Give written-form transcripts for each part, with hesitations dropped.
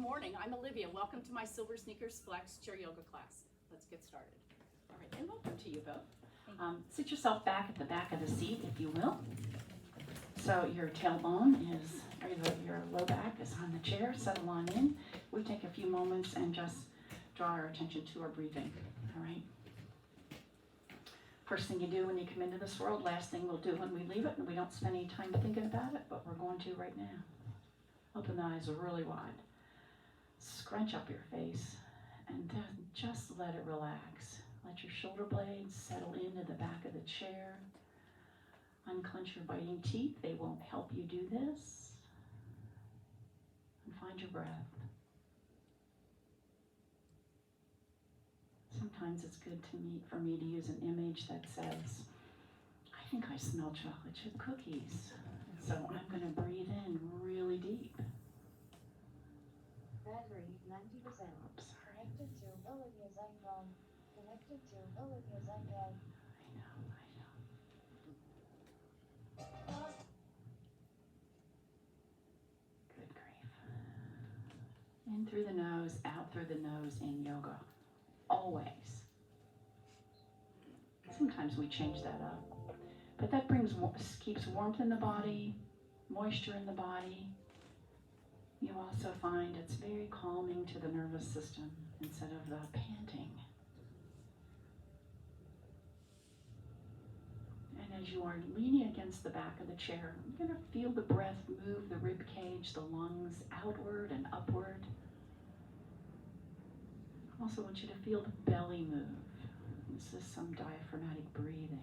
morning. I'm Olivia. Welcome to my SilverSneakers Flex Chair Yoga class. Let's get started. All right, and welcome to you both. Sit yourself back at the back of the seat, if you will. So your tailbone is, or your low back is on the chair. Settle on in. We take a few moments and just draw our attention to our breathing. All right. First thing you do when you come into this world, last thing we'll do when we leave it, and we don't spend any time thinking about it, but we're going to right now. Open the eyes really wide. Scrunch up your face and then just let it relax. Let your shoulder blades settle into the back of the chair. Unclench your biting teeth. They won't help you do this. And find your breath. Sometimes it's good for me to use an image that says, I think I smell chocolate chip cookies. So I'm going to breathe in really deep. Battery 90%. Oops, sorry. Connected to Olivia's iPhone. Connected to Olivia's iPad. I know. Good grief. In through the nose, out through the nose in yoga. Always. Sometimes we change that up. But that keeps warmth in the body, moisture in the body. You also find it's very calming to the nervous system instead of the panting. And as you are leaning against the back of the chair, you're going to feel the breath move the rib cage, the lungs outward and upward. I also want you to feel the belly move. This is some diaphragmatic breathing.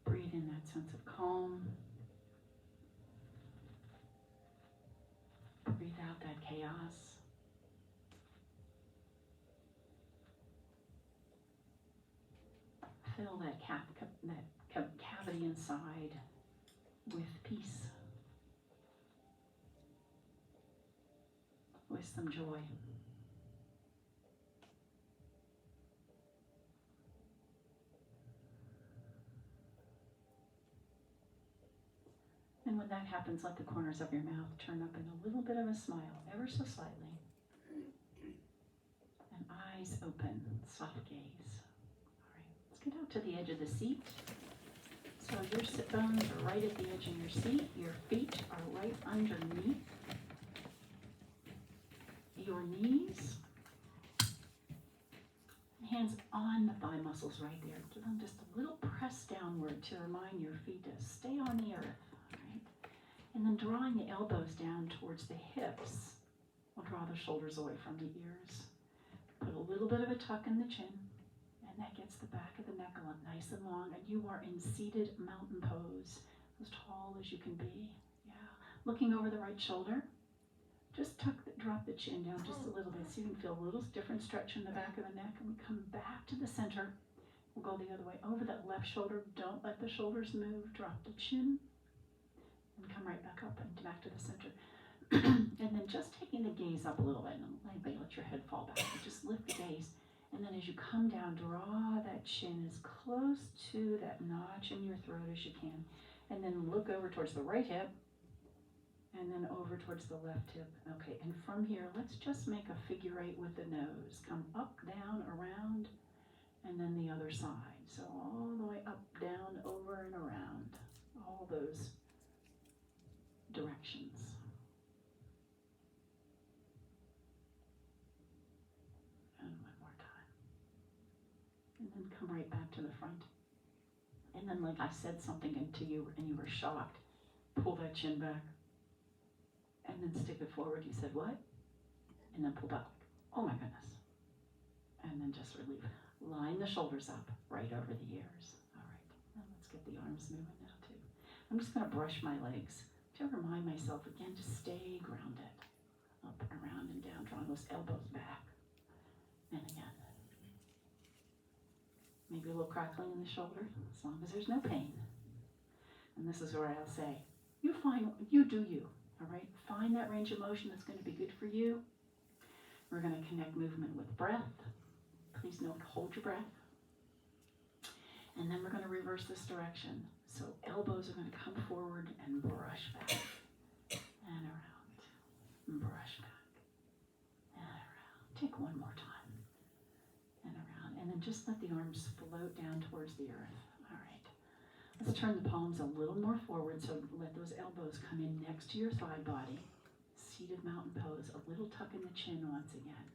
Breathe in that sense of calm. Breathe out that chaos. Fill that cavity inside with peace, with some joy. And when that happens, let the corners of your mouth turn up in a little bit of a smile, ever so slightly. And eyes open, soft gaze. All right, let's get out to the edge of the seat. So your sit bones are right at the edge of your seat. Your feet are right underneath your knees. Hands on the thigh muscles right there. Give them just a little press downward to remind your feet to stay on the earth. And then drawing the elbows down towards the hips. We'll draw the shoulders away from the ears. Put a little bit of a tuck in the chin. And that gets the back of the neck nice and long. And you are in seated mountain pose. As tall as you can be. Yeah. Looking over the right shoulder. Just drop the chin down just a little bit so you can feel a little different stretch in the back of the neck. And we come back to the center. We'll go the other way. Over that left shoulder. Don't let the shoulders move. Drop the chin. And come right back up and back to the center. And then just taking the gaze up a little bit. And maybe let your head fall back. Just lift the gaze. And then as you come down, draw that chin as close to that notch in your throat as you can. And then look over towards the right hip. And then over towards the left hip. Okay, and from here, let's just make a figure eight with the nose. Come up, down, around, and then the other side. So all the way up, down, over, and around. All those directions. And one more time. And then come right back to the front. And then like I said something to you and you were shocked, pull that chin back. And then stick it forward. You said, what? And then pull back. Oh my goodness. And then just relieve. Line the shoulders up right over the ears. All right. Now let's get the arms moving now too. I'm just going to brush my legs to remind myself again to stay grounded. Up and around and down, drawing those elbows back. And again. Maybe a little crackling in the shoulder, as long as there's no pain. And this is where I'll say, you do you, all right? find that range of motion that's going to be good for you. We're going to connect movement with breath. Please note, hold your breath. And then we're going to reverse this direction. So elbows are going to come forward and brush back and around, and brush back and around. Take one more time and around. And then just let the arms float down towards the earth. All right. Let's turn the palms a little more forward. So let those elbows come in next to your thigh body. Seated mountain pose. A little tuck in the chin once again.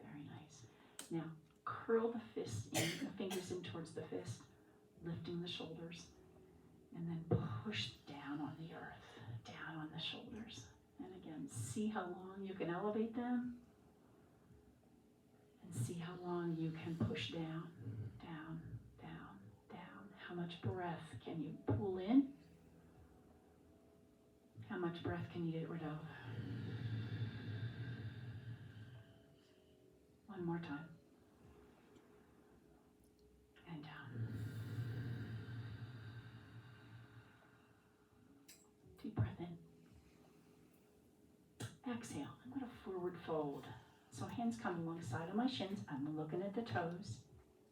Very nice. Now curl the fist in, the fingers in towards the fist, lifting the shoulders. And then push down on the earth, down on the shoulders. And again, see how long you can elevate them. And see how long you can push down, down, down, down. How much breath can you pull in? How much breath can you get rid of? One more time. And down. Deep breath in. Exhale. I'm going to forward fold. So hands come alongside of my shins. I'm looking at the toes.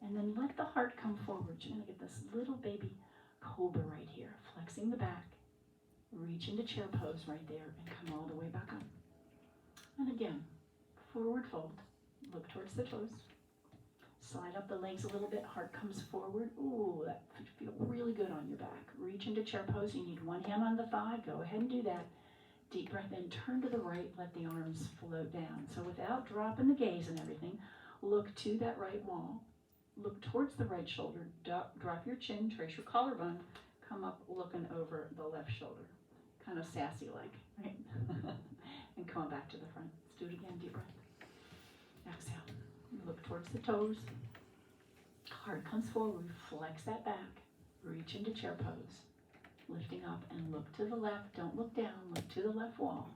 And then let the heart come forward. You're going to get this little baby cobra right here. Flexing the back. Reach into chair pose right there and come all the way back up. And again, forward fold. Look towards the toes. Slide up the legs a little bit. Heart comes forward. Ooh, that should feel really good on your back. Reach into chair pose. You need one hand on the thigh. Go ahead and do that. Deep breath in. Turn to the right. Let the arms float down. So without dropping the gaze and everything, look to that right wall. Look towards the right shoulder. Drop your chin. Trace your collarbone. Come up looking over the left shoulder. Kind of sassy like, right? And come back to the front. Let's do it again. Deep breath. Exhale. Look towards the toes. Heart comes forward. Flex that back. Reach into chair pose. Lifting up and look to the left. Don't look down. Look to the left wall.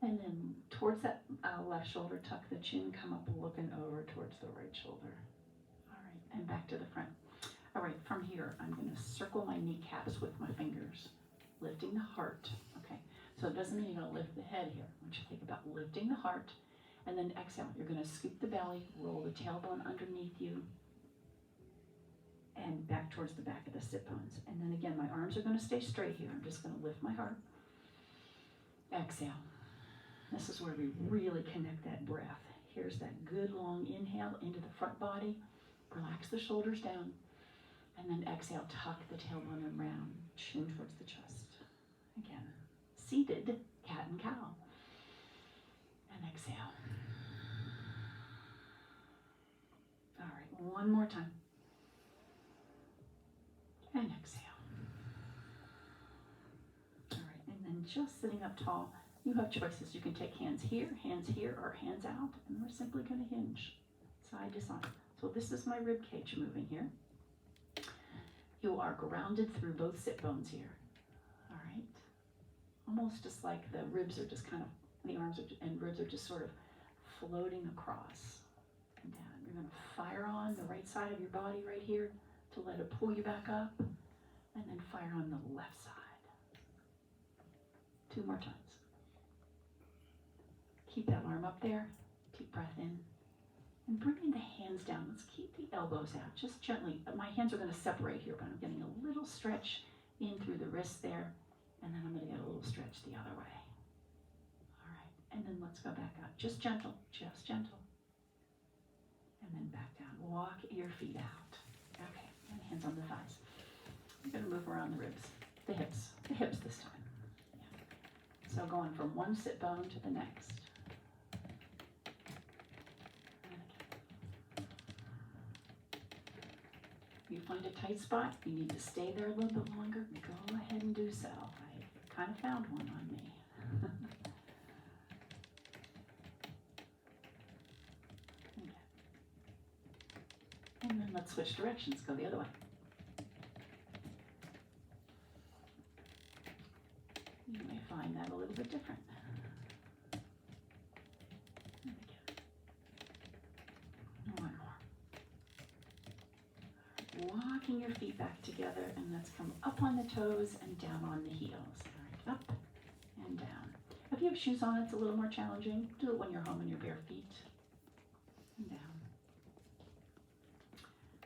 And then towards that left shoulder, tuck the chin. Come up looking over towards the right shoulder. All right. And back to the front. All right. From here, I'm going to circle my kneecaps with my fingers. Lifting the heart. Okay. So it doesn't mean you're going to lift the head here. I want you to think about lifting the heart. And then exhale. You're going to scoop the belly, roll the tailbone underneath you, and back towards the back of the sit bones. And then again, my arms are going to stay straight here. I'm just going to lift my heart. Exhale. This is where we really connect that breath. Here's that good long inhale into the front body. Relax the shoulders down. And then exhale, tuck the tailbone around, chin towards the chest. Again, seated cat and cow. And exhale. All right, one more time. And exhale. All right, and then just sitting up tall, you have choices. You can take hands here, or hands out, and we're simply going to hinge side to side. So this is my rib cage moving here. You are grounded through both sit bones here. All right, almost just like the ribs are just kind of, the arms and ribs are just sort of floating across and down. You're going to fire on the right side of your body right here to let it pull you back up, and then fire on the left side. 2 more times. Keep that arm up there. Deep breath in. And bringing the hands down. Let's keep the elbows out, just gently. My hands are going to separate here, but I'm getting a little stretch in through the wrist there, and then I'm going to get a little stretch the other way. All right, and then let's go back up. Just gentle, and then back down. Walk your feet out. Okay, and hands on the thighs. You're going to move around the ribs, the hips this time. Yeah. So going from one sit bone to the next. You find a tight spot, you need to stay there a little bit longer, go ahead and do so. I kind of found one on me. Okay. And then let's switch directions, go the other way. You may find that a little bit different. One more. Walking your feet back together, and let's come up on the toes and down on the heels. All right, up and down. If you have shoes on, it's a little more challenging. Do it when you're home in your bare feet. And down.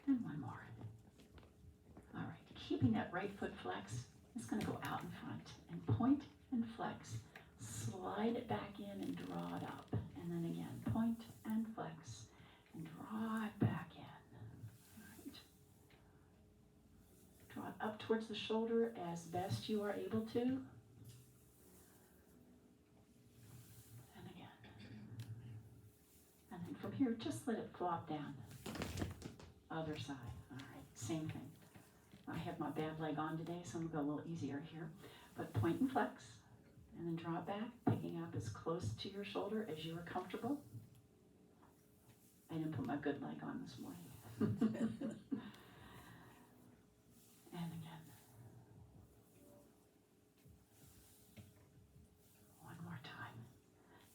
And one more. All right, keeping that right foot flex, it's going to go out in front and point and flex. Slide it back in and draw it up. And then again, point and flex and draw it back in. All right. Draw it up towards the shoulder as best you are able to. And again. And then from here, just let it flop down. Other side. All right, same thing. I have my bad leg on today, so I'm going to go a little easier here. But point and flex, and then draw it back, picking up as close to your shoulder as you are comfortable. I didn't put my good leg on this morning. And again. One more time.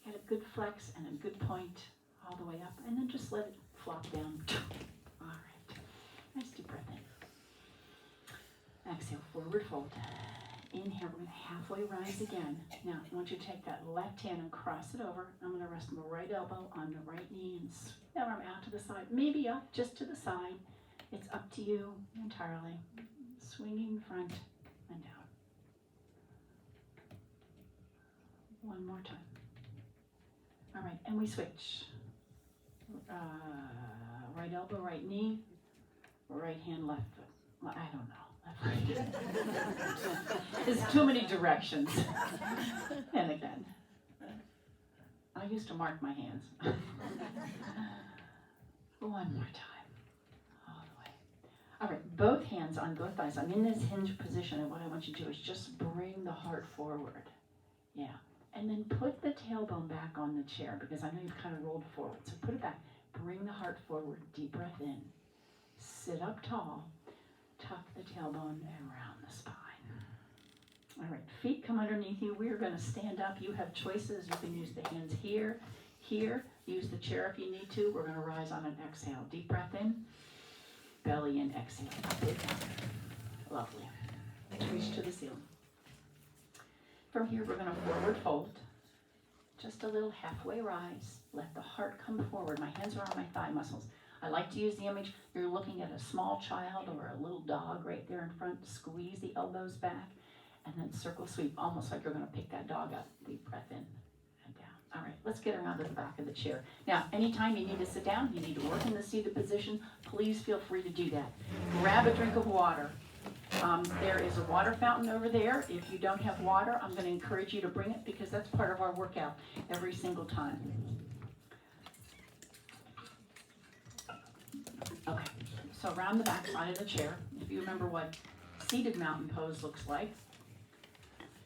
Get a good flex and a good point all the way up, and then just let it flop down. All right. Nice deep breath in. Exhale, forward fold. Inhale, we're going to halfway rise again. Now, I want you to take that left hand and cross it over. I'm going to rest my right elbow on the right knee and swing that arm out to the side. Maybe up, just to the side. It's up to you entirely. Swinging front and down. One more time. All right, and we switch. Right elbow, right knee, right hand, left foot. Well, I don't know. There's too many directions. And again. I used to mark my hands. One more time. All the way. All right, both hands on both thighs. I'm in this hinge position, and what I want you to do is just bring the heart forward. Yeah. And then put the tailbone back on the chair, because I know you've kind of rolled forward. So put it back. Bring the heart forward. Deep breath in. Sit up tall. Tuck the tailbone around the spine. All right, feet come underneath you. We're going to stand up. You have choices. You can use the hands here, here. Use the chair if you need to. We're going to rise on an exhale. Deep breath in. Belly in. Exhale. Up and down. Lovely. Reach to the ceiling. From here, we're going to forward fold. Just a little halfway rise. Let the heart come forward. My hands are on my thigh muscles. I like to use the image, you're looking at a small child or a little dog right there in front. Squeeze the elbows back and then circle sweep, almost like you're going to pick that dog up. Deep breath in and down. All right, let's get around to the back of the chair. Now, anytime you need to sit down, you need to work in the seated position, please feel free to do that. Grab a drink of water. There is a water fountain over there. If you don't have water, I'm going to encourage you to bring it, because that's part of our workout every single time. Okay, so around the back side of the chair, if you remember what seated mountain pose looks like,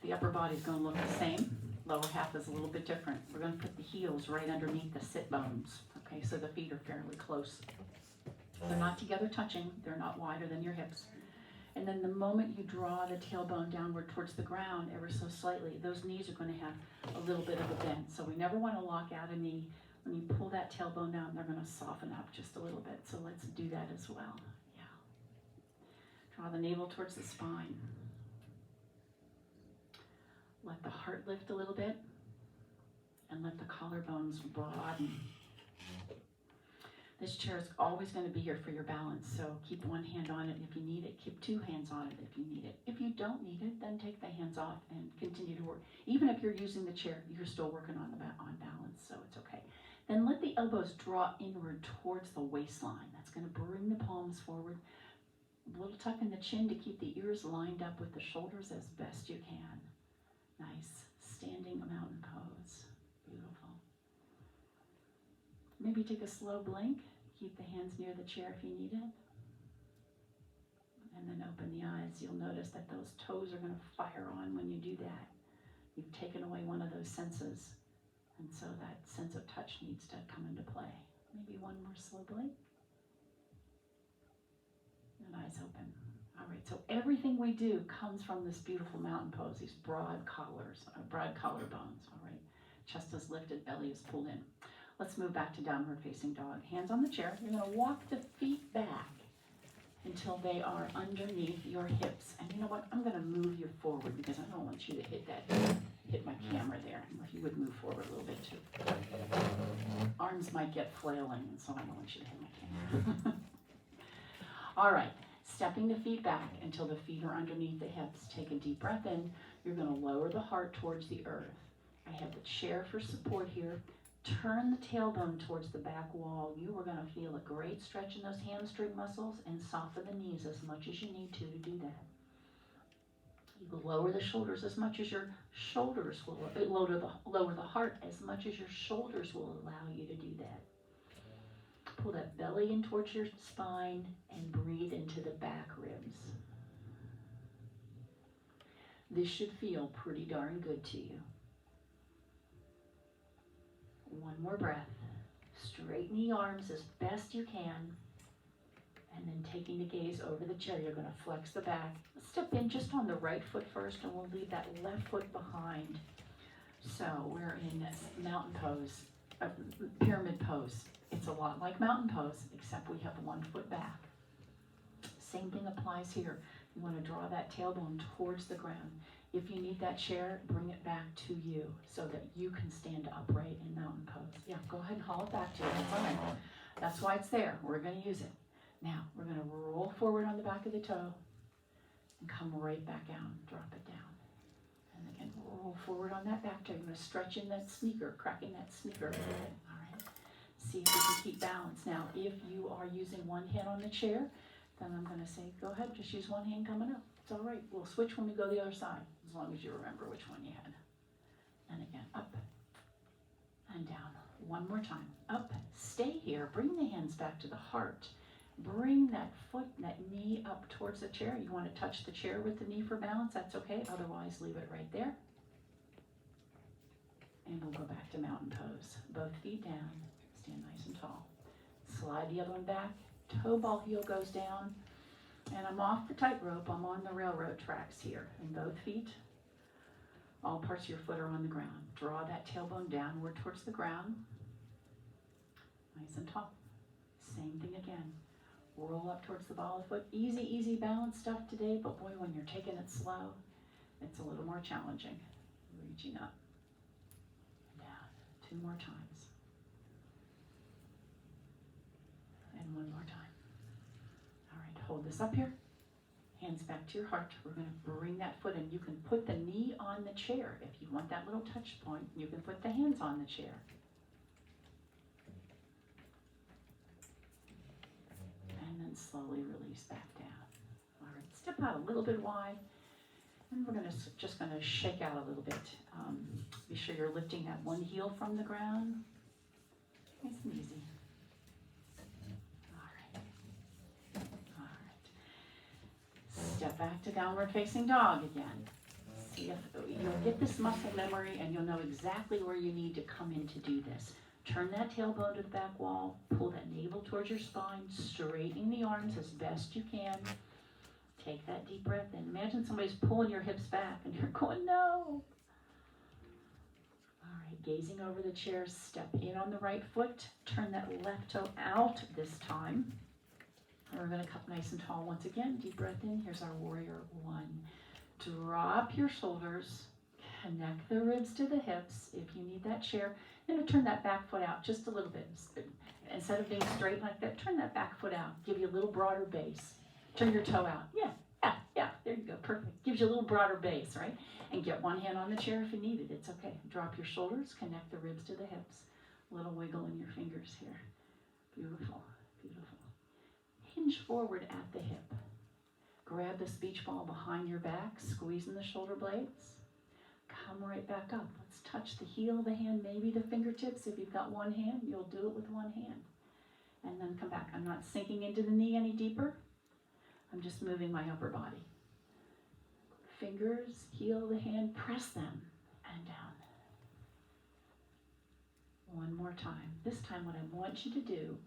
the upper body's going to look the same. Lower half is a little bit different. We're going to put the heels right underneath the sit bones. Okay, so the feet are fairly close. They're not together touching. They're not wider than your hips. And then the moment you draw the tailbone downward towards the ground ever so slightly, those knees are going to have a little bit of a bend. So we never want to lock out a knee. When you pull that tailbone down, they're going to soften up just a little bit. So let's do that as well. Yeah. Draw the navel towards the spine. Let the heart lift a little bit. And let the collarbones broaden. This chair is always going to be here for your balance. So keep one hand on it if you need it. Keep two hands on it if you need it. If you don't need it, then take the hands off and continue to work. Even if you're using the chair, you're still working on balance, so it's okay. Then let the elbows draw inward towards the waistline. That's going to bring the palms forward. A little tuck in the chin to keep the ears lined up with the shoulders as best you can. Nice. Standing mountain pose. Beautiful. Maybe take a slow blink. Keep the hands near the chair if you need it. And then open the eyes. You'll notice that those toes are going to fire on when you do that. You've taken away one of those senses. And so that sense of touch needs to come into play. Maybe one more slow blink. And eyes open. All right, so everything we do comes from this beautiful mountain pose, these broad collarbones. All right, chest is lifted, belly is pulled in. Let's move back to downward facing dog. Hands on the chair. You're going to walk the feet back until they are underneath your hips. And you know what? I'm going to move you forward because I don't want you to hit my camera there. And we're you would move forward a little bit too. Arms might get flailing, and so I don't want you to hit my camera. All right, stepping the feet back until the feet are underneath the hips. Take a deep breath in. You're going to lower the heart towards the earth. I have the chair for support here. Turn the tailbone towards the back wall. You are going to feel a great stretch in those hamstring muscles and soften the knees as much as you need to do that. You lower the shoulders as much as your shoulders will, lower the heart as much as your shoulders will allow you to do that. Pull that belly in towards your spine and breathe into the back ribs. This should feel pretty darn good to you. One more breath. Straighten the arms as best you can. And then taking the gaze over the chair, you're going to flex the back. Step in just on the right foot first, and we'll leave that left foot behind. So we're in mountain pose, pyramid pose. It's a lot like mountain pose, except we have one foot back. Same thing applies here. You want to draw that tailbone towards the ground. If you need that chair, bring it back to you so that you can stand upright in mountain pose. Yeah, go ahead and haul it back to you. That's all right. That's why it's there. We're going to use it. Now, we're going to roll forward on the back of the toe and come right back down. Drop it down. And again, roll forward on that back toe. You're going to stretch in that sneaker, cracking that sneaker. All right. See if you can keep balance. Now, if you are using one hand on the chair, then I'm going to say, go ahead, just use one hand coming up. It's all right. We'll switch when we go the other side, as long as you remember which one you had. And again, up and down. One more time. Up. Stay here. Bring the hands back to the heart. Bring that foot, that knee up towards the chair. You want to touch the chair with the knee for balance, that's okay. Otherwise, leave it right there. And we'll go back to mountain pose. Both feet down. Stand nice and tall. Slide the other one back. Toe ball heel goes down. And I'm off the tightrope. I'm on the railroad tracks here. And both feet, all parts of your foot are on the ground. Draw that tailbone downward towards the ground. Nice and tall. Same thing again. Roll up towards the ball of the foot. Easy, easy balance stuff today, but boy, when you're taking it slow, it's a little more challenging. Reaching up and down. 2 more times. And 1 more time. All right, hold this up here. Hands back to your heart. We're going to bring that foot in. You can put the knee on the chair. If you want that little touch point, you can put the hands on the chair. And then slowly release back down. All right, step out a little bit wide. And we're just going to shake out a little bit. Be sure you're lifting that one heel from the ground. Nice and easy. All right. Step back to downward facing dog again. See if you'll get this muscle memory and you'll know exactly where you need to come in to do this. Turn that tailbone to the back wall, pull that navel towards your spine, straightening the arms as best you can. Take that deep breath in. Imagine somebody's pulling your hips back and you're going, no. All right, gazing over the chair, step in on the right foot, turn that left toe out this time. And we're going to come nice and tall once again. Deep breath in. Here's our warrior 1. Drop your shoulders, connect the ribs to the hips if you need that chair. And turn that back foot out just a little bit. Instead of being straight like that, turn that back foot out. Give you a little broader base. Turn your toe out. Yeah, there you go, perfect. Gives you a little broader base, right? And get one hand on the chair if you need it, it's okay. Drop your shoulders, connect the ribs to the hips. A little wiggle in your fingers here. Beautiful, beautiful. Hinge forward at the hip. Grab the speech ball behind your back, squeezing the shoulder blades. Come right back up. Let's touch the heel of the hand, maybe the fingertips. If you've got one hand, you'll do it with one hand. And then come back. I'm not sinking into the knee any deeper. I'm just moving my upper body. Fingers, heel of the hand, press them and down. One more time. This time what I want you to do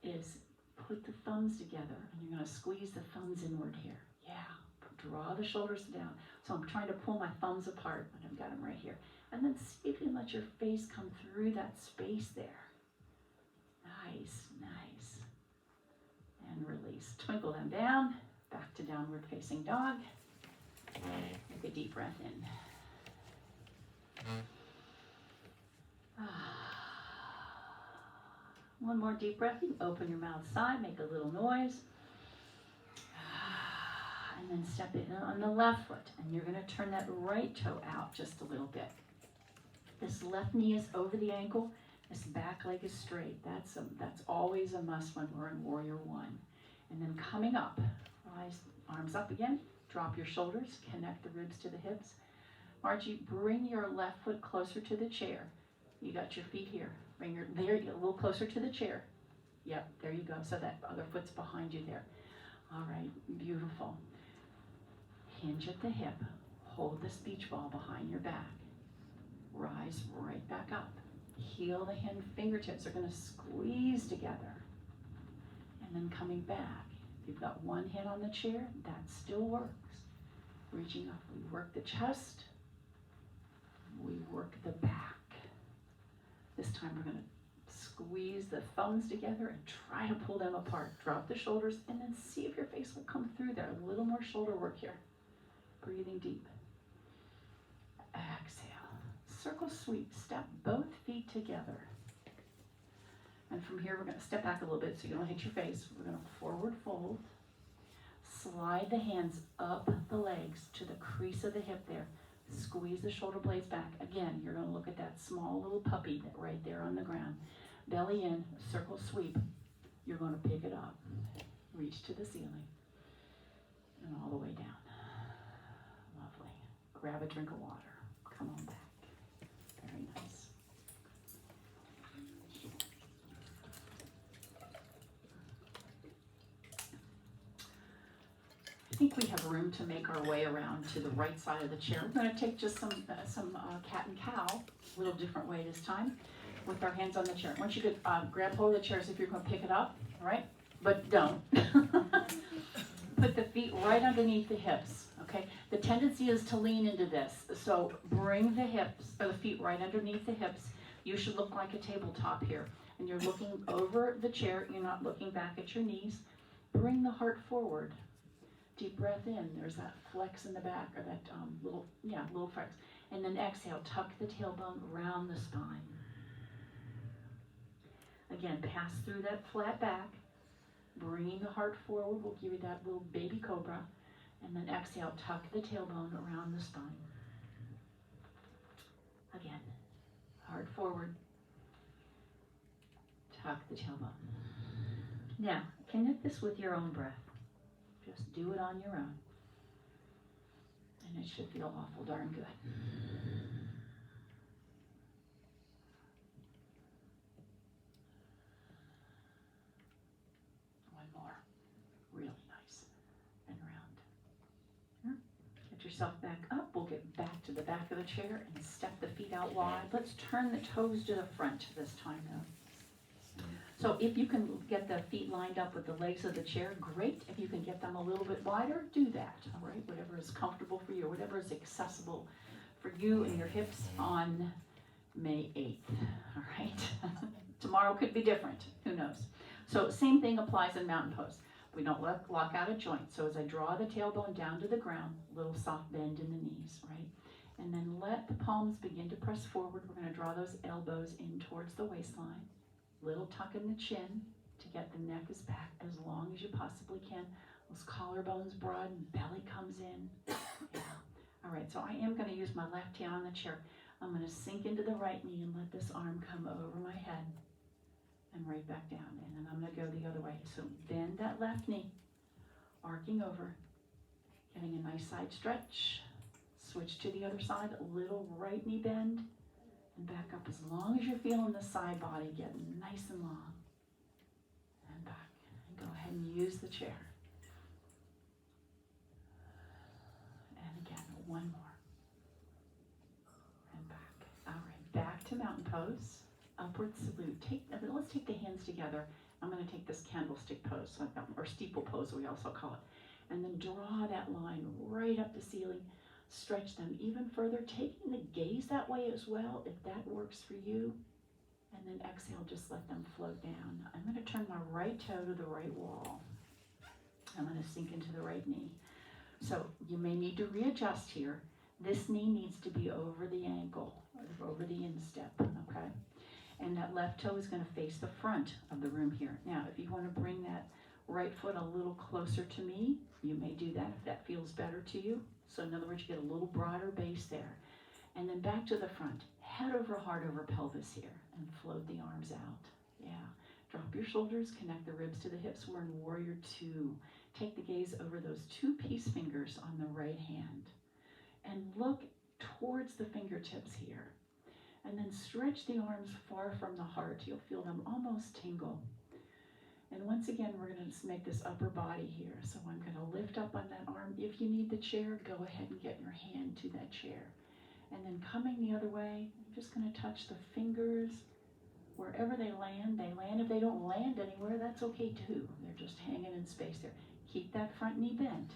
is put the thumbs together and you're going to squeeze the thumbs inward here. Yeah. Draw the shoulders down. So I'm trying to pull my thumbs apart, but I've got them right here. And then see if you can let your face come through that space there. Nice, nice. And release. Twinkle them down. Back to downward facing dog. Take a deep breath in. One more deep breath. You open your mouth side, make a little noise. And then step in on the left foot. And you're going to turn that right toe out just a little bit. This left knee is over the ankle. This back leg is straight. That's always a must when we're in Warrior One. And then coming up, rise, arms up again. Drop your shoulders. Connect the ribs to the hips. Margie, bring your left foot closer to the chair. You got your feet here. Bring your, there you go, a little closer to the chair. Yep, there you go. So that other foot's behind you there. All right, beautiful. Hinge at the hip. Hold the speech ball behind your back. Rise right back up. Heel the hand fingertips are going to squeeze together. And then coming back. If you've got one hand on the chair, that still works. Reaching up, we work the chest. We work the back. This time we're going to squeeze the thumbs together and try to pull them apart. Drop the shoulders and then see if your face will come through there. A little more shoulder work here. Breathing deep. Exhale. Circle sweep. Step both feet together. And from here we're going to step back a little bit so you don't hit your face. We're going to forward fold. Slide the hands up the legs to the crease of the hip there. Squeeze the shoulder blades back. Again, you're going to look at that small little puppy right there on the ground. Belly in, circle sweep. You're going to pick it up. Reach to the ceiling. And all the way down. Lovely. Grab a drink of water. Come on back. Very nice. I think we have room to make our way around to the right side of the chair. We're going to take just some cat and cow, a little different way this time, with our hands on the chair. I want you to grab hold of the chair as if you're going to pick it up, all right? But don't. Put the feet right underneath the hips, okay? The tendency is to lean into this. So bring the hips, or the feet right underneath the hips. You should look like a tabletop here. And you're looking over the chair. You're not looking back at your knees. Bring the heart forward. Deep breath in. There's that flex in the back, or that little flex. And then exhale. Tuck the tailbone around the spine. Again, pass through that flat back. Bringing the heart forward. We'll give you that little baby cobra. And then exhale. Tuck the tailbone around the spine. Again. Heart forward. Tuck the tailbone. Now, connect this with your own breath. Just do it on your own. And it should feel awful darn good. One more. Really nice. And round. Get yourself back up. We'll get back to the back of the chair and step the feet out wide. Let's turn the toes to the front this time though. So if you can get the feet lined up with the legs of the chair, great. If you can get them a little bit wider, do that, all right? Whatever is comfortable for you, whatever is accessible for you and your hips on May 8th, all right? Tomorrow could be different, who knows? So same thing applies in mountain pose. We don't lock out a joint. So as I draw the tailbone down to the ground, little soft bend in the knees, right? And then let the palms begin to press forward. We're gonna draw those elbows in towards the waistline. Little tuck in the chin to get the neck as back as long as you possibly can. Those collarbones broaden, belly comes in. Yeah. All right, so I am going to use my left hand on the chair. I'm going to sink into the right knee and let this arm come over my head and right back down. And then I'm going to go the other way. So bend that left knee, arcing over, getting a nice side stretch. Switch to the other side, a little right knee bend. And back up as long as you're feeling the side body get nice and long. And back. And go ahead and use the chair. And again, one more. And back. All right, back to mountain pose. Upward salute. Let's take the hands together. I'm going to take this candlestick pose, or steeple pose we also call it. And then draw that line right up the ceiling. Stretch them even further, taking the gaze that way as well, if that works for you. And then exhale, just let them float down. I'm going to turn my right toe to the right wall. I'm going to sink into the right knee. So you may need to readjust here. This knee needs to be over the ankle, over the instep, okay? And that left toe is going to face the front of the room here. Now, if you want to bring that right foot a little closer to me, you may do that if that feels better to you. So in other words, you get a little broader base there. And then back to the front, head over heart over pelvis here, and float the arms out. Yeah. Drop your shoulders, connect the ribs to the hips. We're in warrior two. Take the gaze over those two peace fingers on the right hand. And look towards the fingertips here. And then stretch the arms far from the heart. You'll feel them almost tingle. And once again, we're going to just make this upper body here. So I'm going to lift up on that arm. If you need the chair, go ahead and get your hand to that chair. And then coming the other way, I'm just going to touch the fingers. Wherever they land, they land. If they don't land anywhere, that's okay too. They're just hanging in space there. Keep that front knee bent.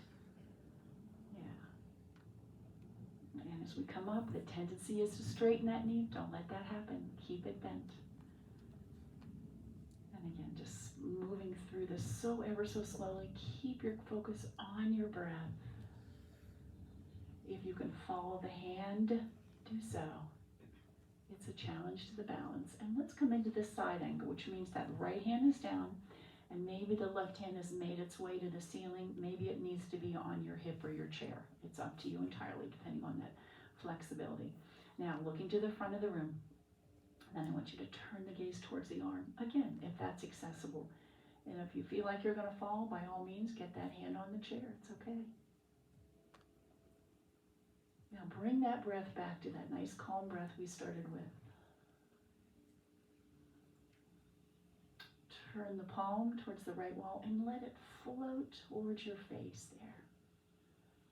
And as we come up, the tendency is to straighten that knee. Don't let that happen. Keep it bent. And again, just moving through this so ever so slowly. Keep your focus on your breath. If you can follow the hand, do so. It's a challenge to the balance. And let's come into this side angle, which means that right hand is down, and maybe the left hand has made its way to the ceiling. Maybe it needs to be on your hip or your chair. It's up to you entirely, depending on that flexibility. Now, looking to the front of the room, then I want you to turn the gaze towards the arm. Again, if that's accessible. And if you feel like you're going to fall, by all means, get that hand on the chair. It's okay. Now, bring that breath back to that nice, calm breath we started with. Turn the palm towards the right wall and let it float towards your face there.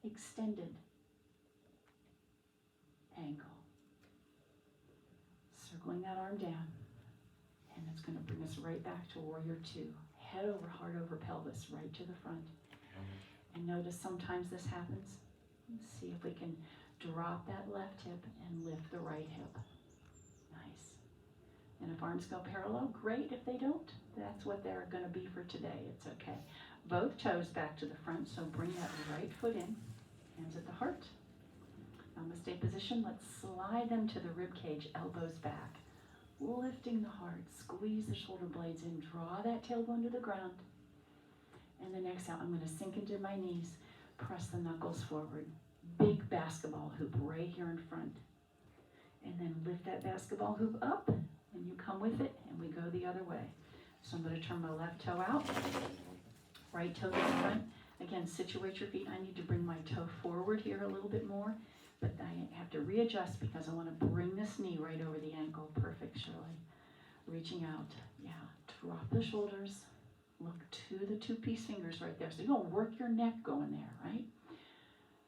Extended angle. Circling that arm down. And it's going to bring us right back to warrior two. Head over, heart over pelvis, right to the front. And notice sometimes this happens. Let's see if we can drop that left hip and lift the right hip. Nice. And if arms go parallel, great. If they don't, that's what they're going to be for today. It's okay. Both toes back to the front, so bring that right foot in. Hands at the heart. Namaste position. Let's slide them to the rib cage, elbows back. Lifting the heart. Squeeze the shoulder blades in. Draw that tailbone to the ground. And then exhale, I'm going to sink into my knees. Press the knuckles forward. Big basketball hoop right here in front. And then lift that basketball hoop up, and you come with it, and we go the other way. So I'm going to turn my left toe out, right toe to the front. Again, situate your feet. I need to bring my toe forward here a little bit more, but I have to readjust because I want to bring this knee right over the ankle. Perfect, Shirley. Reaching out. Yeah, drop the shoulders. Look to the two peace fingers right there. So you're going to work your neck going there, right?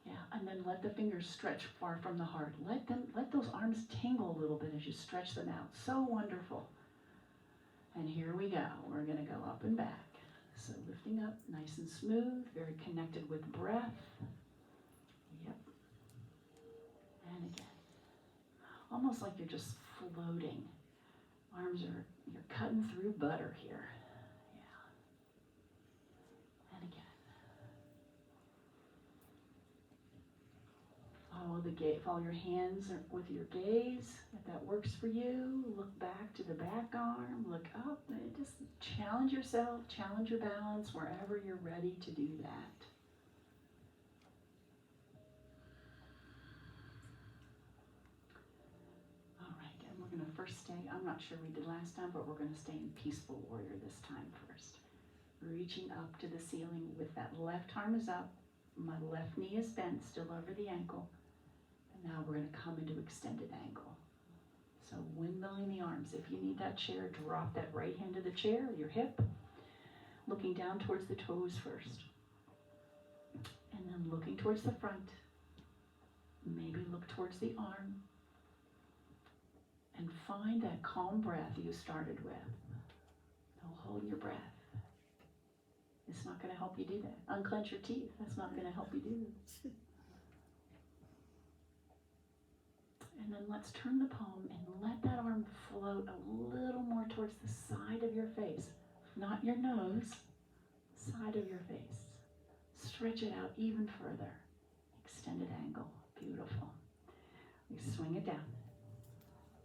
Yeah, and then let the fingers stretch far from the heart. Let those arms tingle a little bit as you stretch them out. So wonderful. And here we go. We're going to go up and back. So lifting up, nice and smooth, very connected with breath. Yep. And again. Almost like you're just floating. Arms are, you're cutting through butter here. Yeah. And again. Follow your hands with your gaze. If that works for you, look back to the back arm, look up, and just challenge yourself, challenge your balance wherever you're ready to do that. All right, and we're going to first stay, I'm not sure we did last time, but we're going to stay in peaceful warrior this time first. Reaching up to the ceiling with that left arm is up, my left knee is bent, still over the ankle. Now we're going to come into extended angle. So windmilling the arms. If you need that chair, drop that right hand to the chair, your hip. Looking down towards the toes first. And then looking towards the front. Maybe look towards the arm. And find that calm breath you started with. Now hold your breath. It's not going to help you do that. Unclench your teeth. That's not going to help you do this. And then let's turn the palm and let that arm float a little more towards the side of your face. Not your nose, side of your face. Stretch it out even further. Extended angle. Beautiful. We swing it down.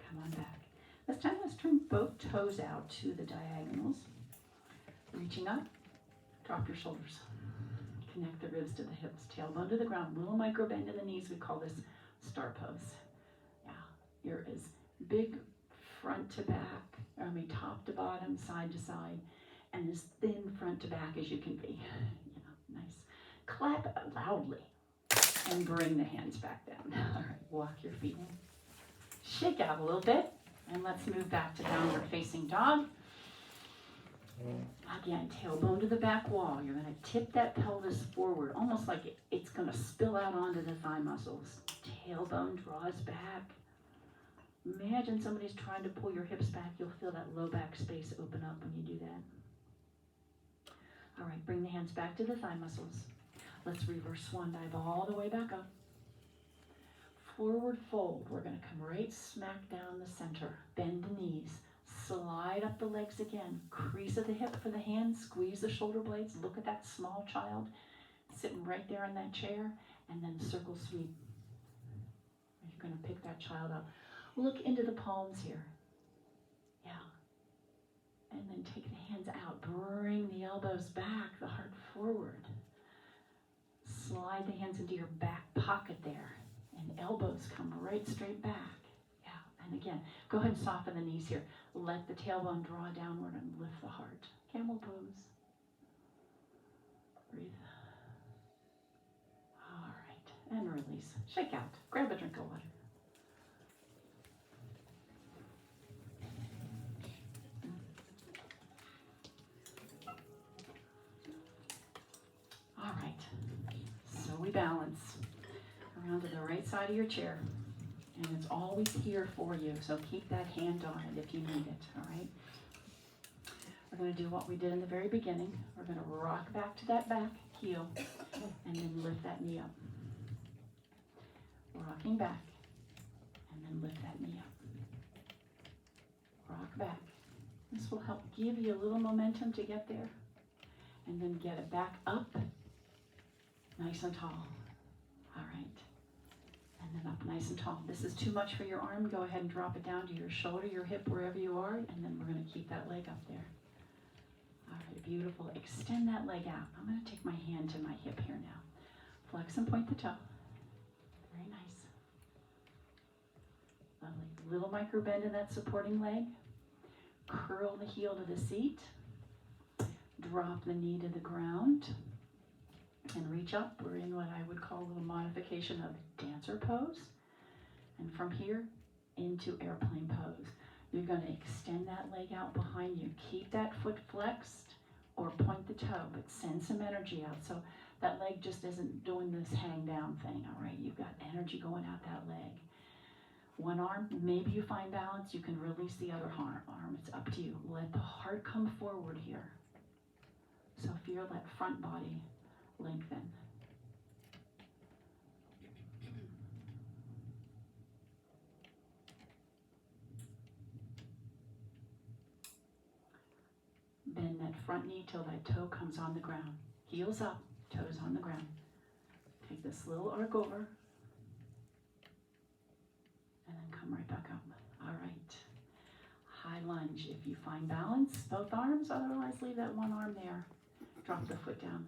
Come on back. This time let's turn both toes out to the diagonals. Reaching up, drop your shoulders. Connect the ribs to the hips, tailbone to the ground, little micro bend in the knees. We call this star pose. Yeah, you're as big front to back, top to bottom, side to side, and as thin front to back as you can be. Nice. Clap loudly and bring the hands back down. All right, walk your feet in. Shake out a little bit, and let's move back to downward facing dog. Again, tailbone to the back wall. You're going to tip that pelvis forward, almost like it's going to spill out onto the thigh muscles. Tailbone draws back. Imagine somebody's trying to pull your hips back. You'll feel that low back space open up when you do that. All right, bring the hands back to the thigh muscles. Let's reverse swan dive all the way back up. Forward fold. We're going to come right smack down the center. Bend the knees. Slide up the legs again. Crease of the hip for the hands. Squeeze the shoulder blades. Look at that small child sitting right there in that chair. And then circle sweep. You're going to pick that child up. Look into the palms here. Yeah. And then take the hands out. Bring the elbows back, the heart forward. Slide the hands into your back pocket there. And elbows come right straight back. Yeah. And again, go ahead and soften the knees here. Let the tailbone draw downward and lift the heart. Camel pose. Breathe. All right. And release. Shake out. Grab a drink of water. All right. So we balance around to the right side of your chair. And it's always here for you, so keep that hand on it if you need it, all right? We're going to do what we did in the very beginning. We're going to rock back to that back heel and then lift that knee up. Rocking back and then lift that knee up. Rock back. This will help give you a little momentum to get there. And then get it back up, nice and tall. All right. And then up nice and tall. This is too much for your arm. Go ahead and drop it down to your shoulder, your hip, wherever you are. And then we're going to keep that leg up there. All right, beautiful. Extend that leg out. I'm going to take my hand to my hip here now. Flex and point the toe. Very nice. Lovely. Little micro bend in that supporting leg. Curl the heel to the seat. Drop the knee to the ground. And reach up. We're in what I would call a little modification of dancer pose. And from here into airplane pose. You're going to extend that leg out behind you. Keep that foot flexed or point the toe, but send some energy out. So that leg just isn't doing this hang down thing, all right? You've got energy going out that leg. One arm, maybe you find balance. You can release the other arm. It's up to you. Let the heart come forward here. So feel that front body lengthen. Bend that front knee till that toe comes on the ground. Heels up, toes on the ground. Take this little arc over. And then come right back up. All right. High lunge. If you find balance, both arms. Otherwise, leave that one arm there. Drop the foot down.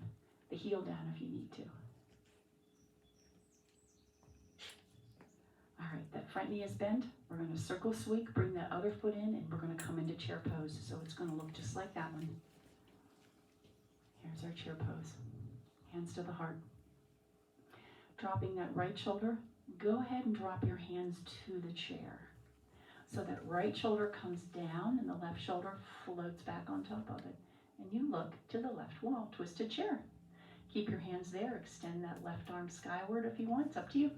The heel down if you need to. All right, that front knee is bent. We're going to circle sweep, bring that other foot in, and we're going to come into chair pose. So it's going to look just like that one. Here's our chair pose. Hands to the heart. Dropping that right shoulder, go ahead and drop your hands to the chair. So that right shoulder comes down and the left shoulder floats back on top of it. And you look to the left wall, twisted chair. Keep your hands there. Extend that left arm skyward if you want. It's up to you.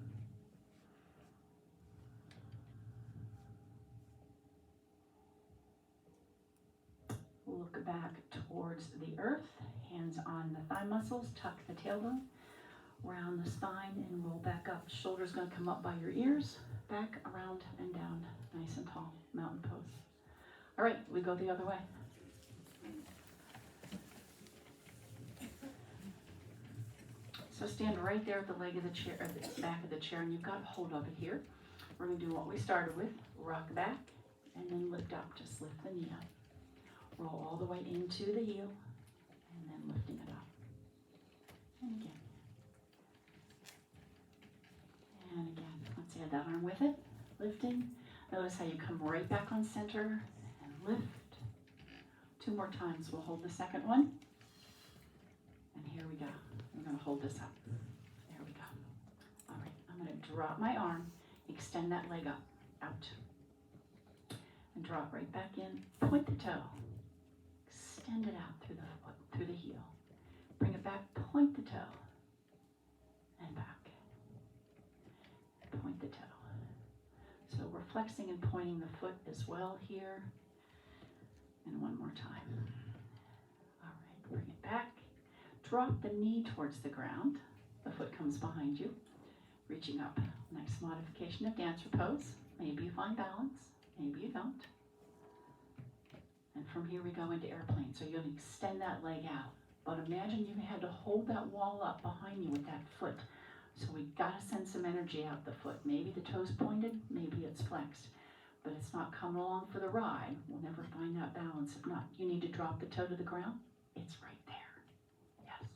Look back towards the earth. Hands on the thigh muscles. Tuck the tailbone. Round the spine and roll back up. Shoulders going to come up by your ears. Back, around, and down. Nice and tall. Mountain pose. All right, we go the other way. So stand right there at the leg of the chair, or the back of the chair, and you've got hold of it here. We're going to do what we started with. Rock back and then lift up. Just lift the knee up. Roll all the way into the heel, and then lifting it up. And again. And again. Let's add that arm with it. Lifting. Notice how you come right back on center and lift. 2 more times. We'll hold the second one. And here we go. We're going to hold this up. There we go. All right. I'm going to drop my arm. Extend that leg up. Out. And drop right back in. Point the toe. Extend it out through the foot, through the heel. Bring it back. Point the toe. And back. Point the toe. So we're flexing and pointing the foot as well here. And one more time. All right, bring it back. Drop the knee towards the ground. The foot comes behind you. Reaching up. Nice modification of dancer pose. Maybe you find balance. Maybe you don't. And from here we go into airplane. So you'll extend that leg out. But imagine you had to hold that wall up behind you with that foot. So we gotta send some energy out the foot. Maybe the toe's pointed, maybe it's flexed, but it's not coming along for the ride. We'll never find that balance. If not, you need to drop the toe to the ground. It's right there. Yes.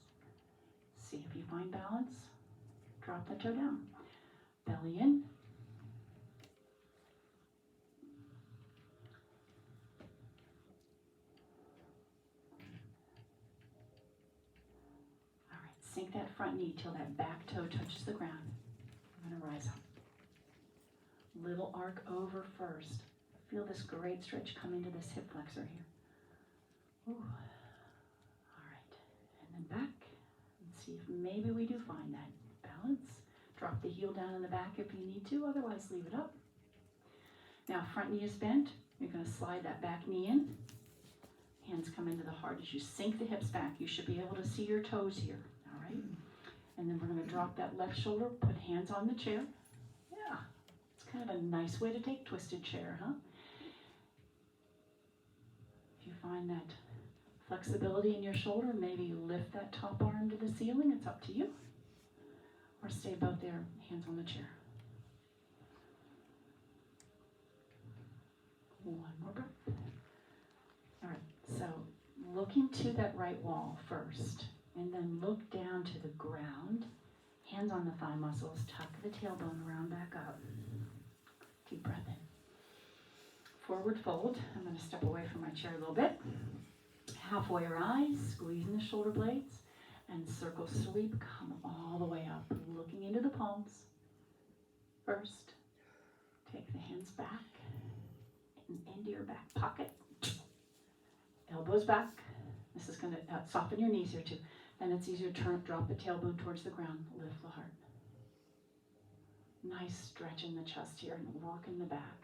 See if you find balance. Drop the toe down. Belly in. Sink that front knee till that back toe touches the ground. I'm going to rise up. Little arc over first. Feel this great stretch come into this hip flexor here. Ooh. All right. And then back. And see if maybe we do find that balance. Drop the heel down in the back if you need to. Otherwise, leave it up. Now, front knee is bent. You're going to slide that back knee in. Hands come into the heart as you sink the hips back. You should be able to see your toes here. All right, and then we're going to drop that left shoulder, put hands on the chair. Yeah, it's kind of a nice way to take twisted chair, huh? If you find that flexibility in your shoulder, maybe you lift that top arm to the ceiling. It's up to you. Or stay both there, hands on the chair. One more breath. All right, so looking to that right wall first. And then look down to the ground. Hands on the thigh muscles. Tuck the tailbone around back up. Deep breath in. Forward fold. I'm going to step away from my chair a little bit. Halfway rise. Squeezing the shoulder blades. And circle sweep. Come all the way up. Looking into the palms. First. Take the hands back. And into your back pocket. Elbows back. This is going to soften your knees here too. Then it's easier to drop the tailbone towards the ground. Lift the heart. Nice stretch in the chest here and work in the back.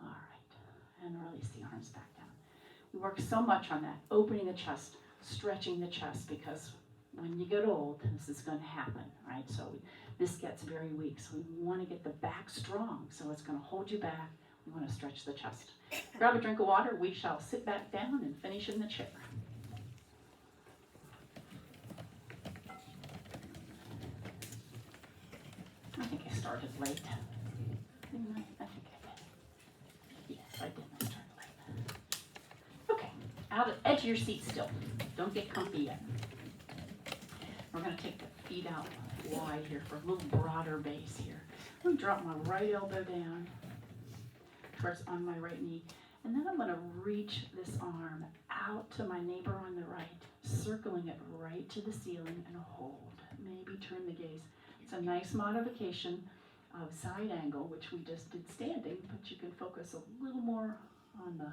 All right. And release the arms back down. We work so much on that. Opening the chest, stretching the chest, because when you get old, this is going to happen, right? So this gets very weak. So we want to get the back strong. So it's going to hold you back. We want to stretch the chest. Grab a drink of water. We shall sit back down and finish in the chair. I think I started late. Didn't I? I think I did. Yes, I did. I started late. Okay, out of edge of your seat still. Don't get comfy yet. We're going to take the feet out wide here for a little broader base here. I'm going to drop my right elbow down towards on my right knee. And then I'm going to reach this arm out to my neighbor on the right, circling it right to the ceiling and hold. Maybe turn the gaze. It's a nice modification of side angle, which we just did standing, but you can focus a little more on the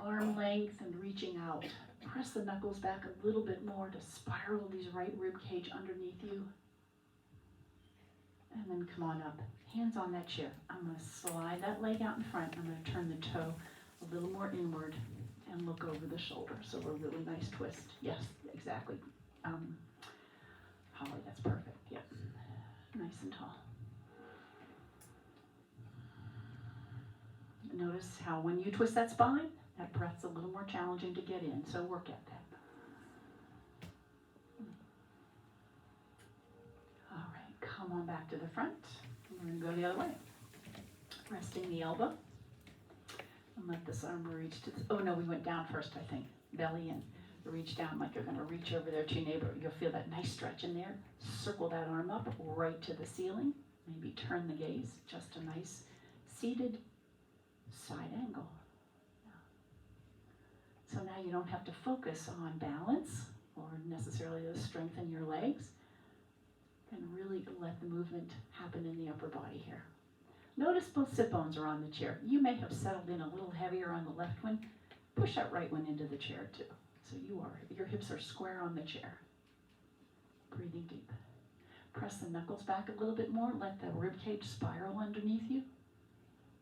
arm length and reaching out. Press the knuckles back a little bit more to spiral these right rib cage underneath you. And then come on up. Hands on that chair. I'm going to slide that leg out in front. I'm going to turn the toe a little more inward and look over the shoulder. So a really nice twist. Yes, exactly. Holly, that's perfect. Yep. Nice and tall. Notice how when you twist that spine, that breath's a little more challenging to get in. So work at that. All right, come on back to the front. We're going to go the other way. Resting the elbow. And let this arm reach to the, oh no, we went down first, I think. Belly in. Reach down like you're gonna reach over there to your neighbor. You'll feel that nice stretch in there. Circle that arm up right to the ceiling. Maybe turn the gaze. Just a nice seated side angle. So now you don't have to focus on balance or necessarily to strengthen your legs. And really let the movement happen in the upper body here. Notice both sit bones are on the chair. You may have settled in a little heavier on the left one. Push that right one into the chair too. So your hips are square on the chair. Breathing deep. Press the knuckles back a little bit more. Let the rib cage spiral underneath you.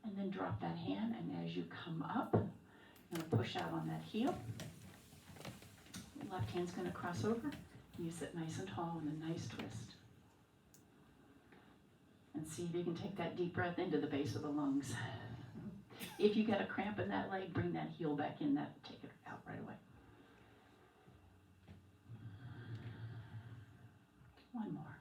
And then drop that hand. And as you come up, you're going to push out on that heel. Left hand's going to cross over. And you sit nice and tall in a nice twist. And see if you can take that deep breath into the base of the lungs. If you get a cramp in that leg, bring that heel back in. That take it out right away. One more.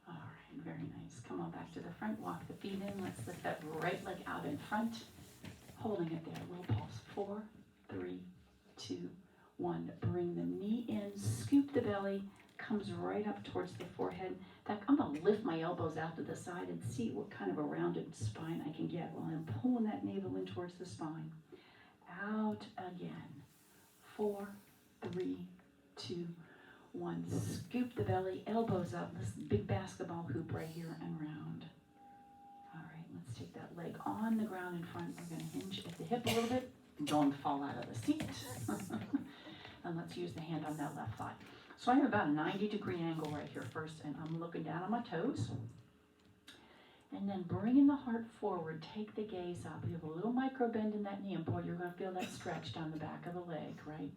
All right, very nice. Come on back to the front. Walk the feet in. Let's lift that right leg out in front. Holding it there. A little pulse. 4, 3, 2, 1. Bring the knee in. Scoop the belly. Comes right up towards the forehead. In fact, I'm going to lift my elbows out to the side and see what kind of a rounded spine I can get while I'm pulling that navel in towards the spine. Out again. 4, 3, 2, 1. Scoop the belly, elbows up. This big basketball hoop right here and round. All right, let's take that leg on the ground in front. We're going to hinge at the hip a little bit. Don't fall out of the seat. And let's use the hand on that left thigh. So I have about a 90-degree angle right here first, and I'm looking down on my toes. And then bringing the heart forward, take the gaze up. You have a little micro bend in that knee, and boy, you're going to feel that stretch down the back of the leg, right?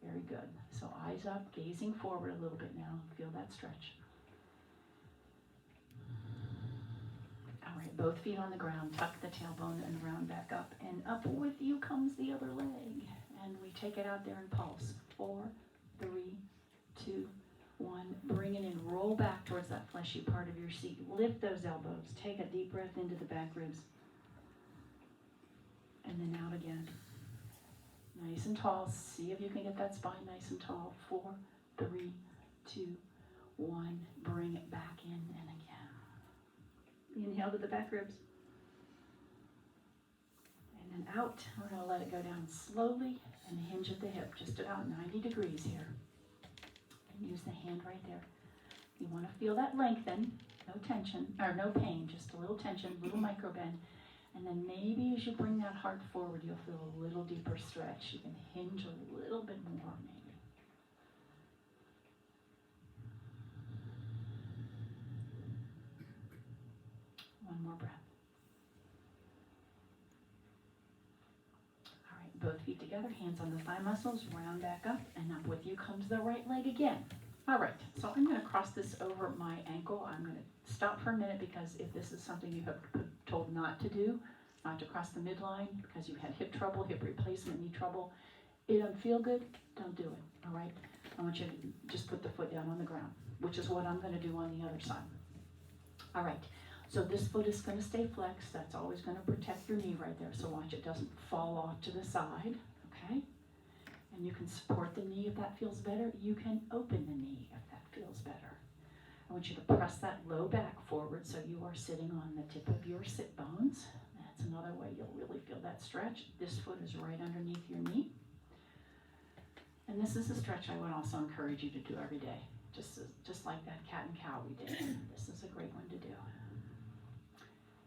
Very good. So eyes up, gazing forward a little bit now. Feel that stretch. All right, both feet on the ground. Tuck the tailbone and round back up. And up with you comes the other leg. And we take it out there and pulse. 4, 3, 2, 1. Bring it in. Roll back towards that fleshy part of your seat. Lift those elbows. Take a deep breath into the back ribs. And then out again. Nice and tall. See if you can get that spine nice and tall. 4, 3, 2, 1. Bring it back in and again. Inhale to the back ribs. And then out. We're going to let it go down slowly and hinge at the hip. Just about 90 degrees here. And use the hand right there. You want to feel that lengthen. No tension, or no pain. Just a little tension, little micro bend. And then maybe as you bring that heart forward, you'll feel a little deeper stretch. You can hinge a little bit more, maybe. One more breath. All right, both feet together, hands on the thigh muscles, round back up, and up with you comes the right leg again. All right, so I'm going to cross this over my ankle. I'm going to stop for a minute because if this is something you have been told not to do, not to cross the midline because you had hip trouble, hip replacement, knee trouble, it doesn't feel good, don't do it, all right? I want you to just put the foot down on the ground, which is what I'm going to do on the other side. All right, so this foot is going to stay flexed. That's always going to protect your knee right there, so watch it doesn't fall off to the side, okay? And you can support the knee if that feels better. You can open the knee if that feels better. I want you to press that low back forward so you are sitting on the tip of your sit bones. That's another way you'll really feel that stretch. This foot is right underneath your knee. And this is a stretch I would also encourage you to do every day, just like that cat and cow we did. This is a great one to do.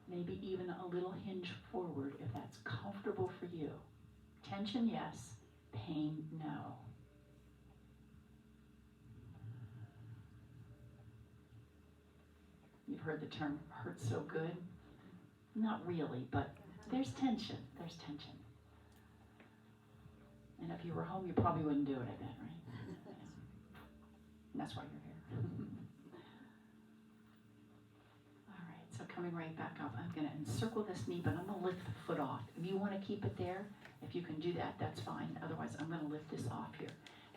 Maybe even a little hinge forward if that's comfortable for you. Tension, yes. Pain, no. You've heard the term hurt so good. Not really, but there's tension. There's tension. And if you were home, you probably wouldn't do it, I bet, right? Yeah. And that's why you're here. All right, so coming right back up, I'm going to encircle this knee, but I'm going to lift the foot off. If you want to keep it there, if you can do that, that's fine. Otherwise, I'm going to lift this off here.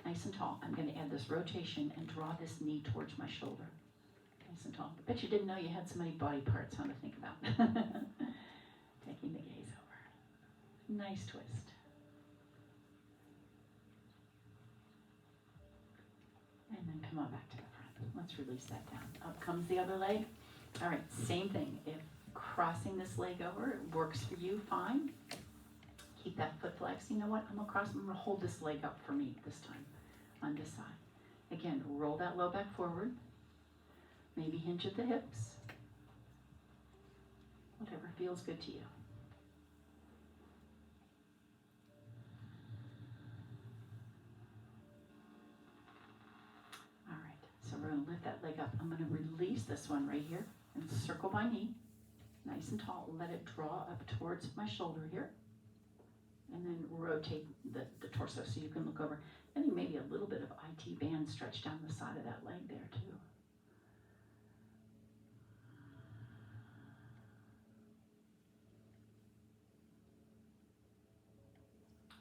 Nice and tall. I'm going to add this rotation and draw this knee towards my shoulder. Nice and tall. I bet you didn't know you had so many body parts, to think about. Taking the gaze over. Nice twist. And then come on back to the front. Let's release that down. Up comes the other leg. All right, same thing. If crossing this leg over works for you, fine. Keep that foot flexed. You know what? I'm gonna hold this leg up for me this time on this side. Again, roll that low back forward. Maybe hinge at the hips. Whatever feels good to you. All right, so we're gonna lift that leg up. I'm gonna release this one right here and circle my knee, nice and tall. Let it draw up towards my shoulder here. And then rotate the torso so you can look over. And maybe a little bit of IT band stretch down the side of that leg there too.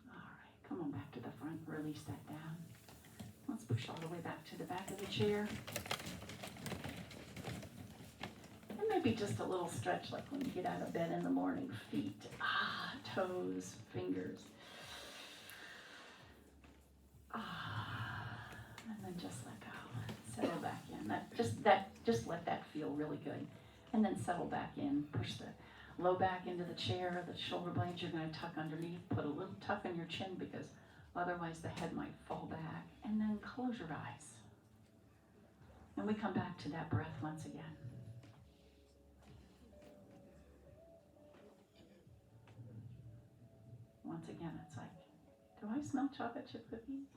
All right, come on back to the front, release that down. Let's push all the way back to the back of the chair. And maybe just a little stretch like when you get out of bed in the morning, feet, toes, fingers. And then just let go. Settle back in. Just let that feel really good. And then settle back in. Push the low back into the chair, the shoulder blades you're going to tuck underneath. Put a little tuck in your chin because otherwise the head might fall back. And then close your eyes. And we come back to that breath once again. Once again, it's like, do I smell chocolate chip cookies?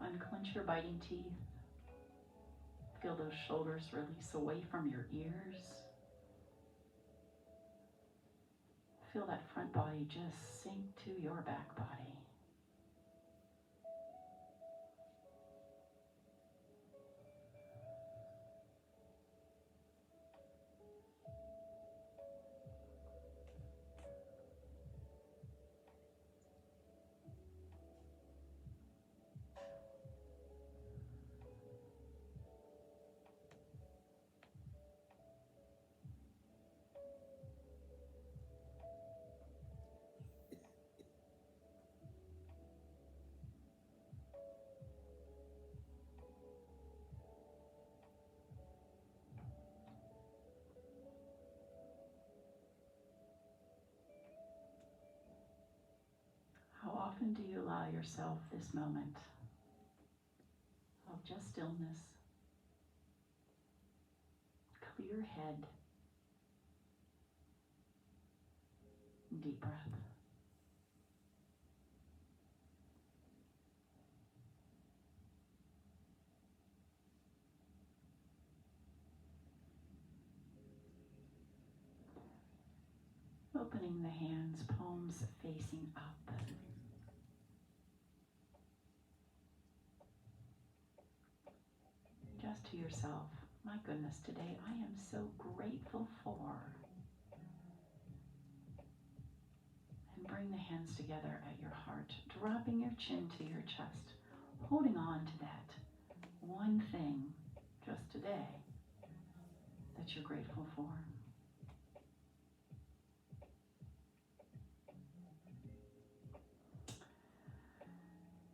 Unclench your biting teeth. Feel those shoulders release away from your ears. Feel that front body just sink to your back body. How often do you allow yourself this moment of just stillness, clear head, deep breath? Opening the hands, palms facing up. Just to yourself, my goodness, today I am so grateful for. And bring the hands together at your heart, dropping your chin to your chest, holding on to that one thing just today that you're grateful for.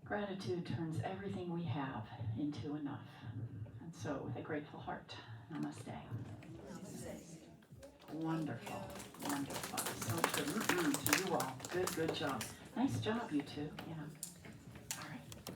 Gratitude turns everything we have into enough. And so with a grateful heart, namaste. Wonderful, wonderful. So good. To you all. Good job. Nice job, you two. Yeah.